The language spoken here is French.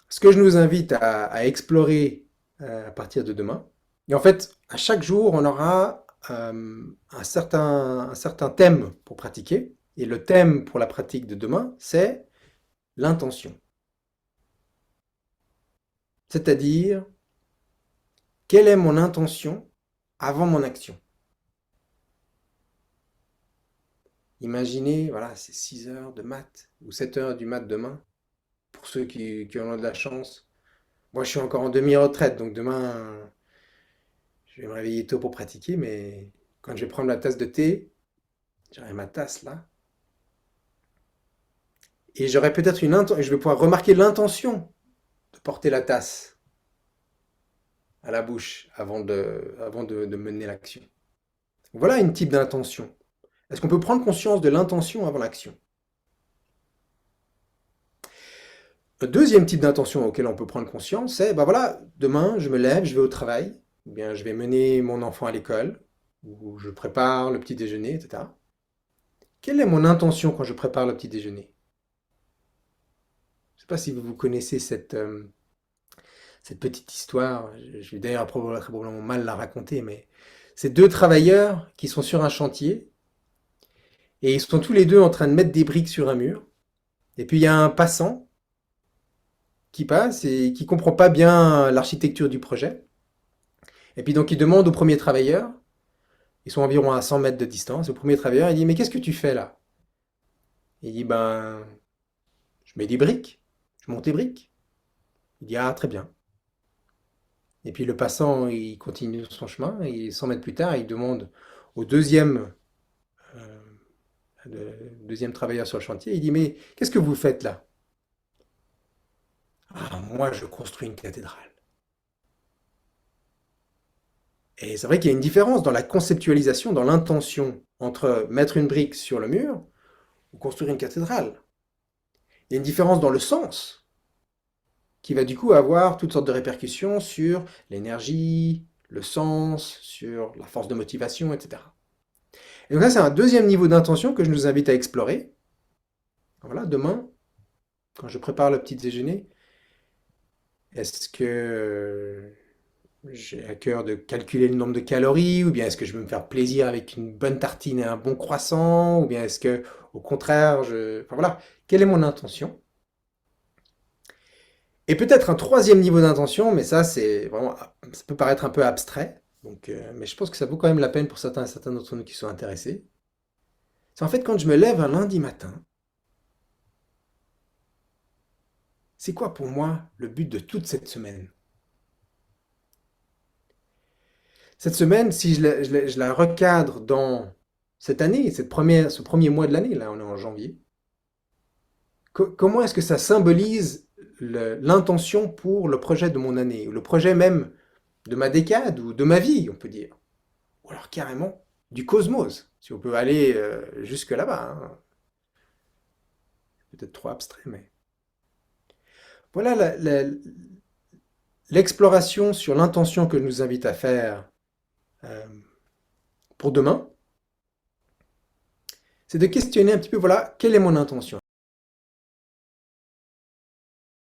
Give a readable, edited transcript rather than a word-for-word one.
Ce que je nous invite à explorer à partir de demain. Et en fait, à chaque jour, on aura un certain thème pour pratiquer. Et le thème pour la pratique de demain, c'est l'intention. C'est-à-dire, quelle est mon intention avant mon action? Imaginez, voilà, c'est 6 heures de maths ou 7 heures du maths demain, pour ceux qui en ont de la chance. Moi, je suis encore en demi-retraite, donc demain, je vais me réveiller tôt pour pratiquer, mais quand je vais prendre la tasse de thé, j'aurai ma tasse là, et j'aurai peut-être une intention, je vais pouvoir remarquer l'intention de porter la tasse à la bouche avant de mener l'action. Voilà une type d'intention. Est-ce qu'on peut prendre conscience de l'intention avant l'action? Un deuxième type d'intention auquel on peut prendre conscience, c'est, ben voilà, demain, je me lève, je vais au travail, ou bien je vais mener mon enfant à l'école, ou je prépare le petit déjeuner, etc. Quelle est mon intention quand je prépare le petit déjeuner? Je ne sais pas si vous connaissez cette petite histoire. Je vais d'ailleurs probablement mal la raconter, mais c'est deux travailleurs qui sont sur un chantier, et ils sont tous les deux en train de mettre des briques sur un mur. Et puis il y a un passant qui passe et qui comprend pas bien l'architecture du projet. Et puis donc il demande au premier travailleur, ils sont environ à 100 mètres de distance, au premier travailleur, il dit: mais qu'est-ce que tu fais là? Il dit: ben, je mets des briques, je monte des briques. Il dit: ah, très bien. Et puis le passant, il continue son chemin, et 100 mètres plus tard, il demande au euh, deuxième travailleur sur le chantier, il dit: mais qu'est-ce que vous faites là? Ah, moi, je construis une cathédrale. Et c'est vrai qu'il y a une différence dans la conceptualisation, dans l'intention entre mettre une brique sur le mur ou construire une cathédrale. Il y a une différence dans le sens qui va du coup avoir toutes sortes de répercussions sur l'énergie, le sens, sur la force de motivation, etc. Et donc là, c'est un deuxième niveau d'intention que je nous invite à explorer. Voilà, demain, quand je prépare le petit déjeuner, est-ce que j'ai à cœur de calculer le nombre de calories, ou bien est-ce que je veux me faire plaisir avec une bonne tartine et un bon croissant, ou bien est-ce que, au contraire, Enfin voilà, quelle est mon intention? Et peut-être un troisième niveau d'intention, mais ça, c'est vraiment, ça peut paraître un peu abstrait, donc, mais je pense que ça vaut quand même la peine pour certains d'entre nous qui sont intéressés. C'est en fait quand je me lève un lundi matin, c'est quoi pour moi le but de toute cette semaine? Cette semaine, si je la recadre dans cette année, ce premier mois de l'année, là on est en janvier, comment est-ce que ça symbolise l'intention pour le projet de mon année, ou le projet même de ma décade, ou de ma vie, on peut dire, ou alors carrément du cosmos, si on peut aller jusque là-bas, hein. Peut-être trop abstrait, mais voilà l'exploration sur l'intention que je nous invite à faire euh, pour demain, c'est de questionner un petit peu, voilà, quelle est mon intention?